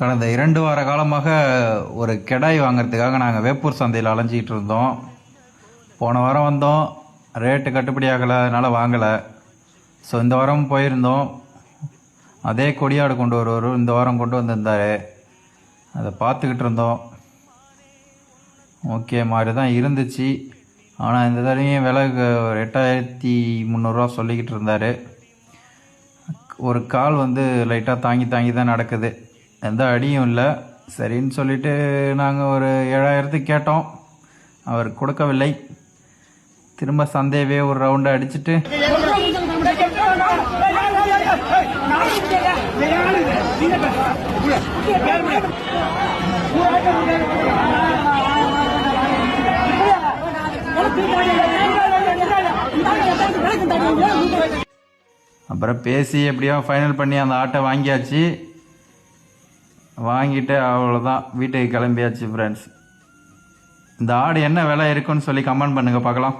கடந்த 2 வார காலமாக ஒரு கெடாய் வாங்கிறதுக்காக நாங்கள் வேப்பூர் சந்தையில் அலைஞ்சிக்கிட்டு இருந்தோம். போன வாரம் வந்தோம், ரேட்டு கட்டுப்படி ஆகலை, அதனால் வாங்கலை. ஸோ இந்த வாரம் போயிருந்தோம். அதே கொடியாடு கொண்டு வருவார், இந்த வாரம் கொண்டு வந்திருந்தார். அதை பார்த்துக்கிட்டு இருந்தோம். ஓகே மாதிரி தான் இருந்துச்சு. ஆனால் இந்த தடவையும் விலை 8300 சொல்லிக்கிட்டு இருந்தார். ஒரு கால் லைட்டாக தாங்கி தான் நடக்குது, எந்த அடியும் இல்லை. சரின்னு சொல்லிவிட்டு நாங்கள் ஒரு 7000 கேட்டோம், அவர் கொடுக்கவில்லை. திரும்ப சந்தையவே ஒரு ரவுண்டு அடிச்சுட்டு அப்புறம் பேசி எப்படியோ ஃபைனல் பண்ணி அந்த ஆட்டை வாங்கியாச்சு. வாங்கிட்டு அவ்வளோதான், வீட்டுக்கு கிளம்பியாச்சு ஃப்ரெண்ட்ஸ். இந்த ஆடு என்ன விலை இருக்குன்னு சொல்லி கமெண்ட் பண்ணுங்கள் பார்க்கலாம்.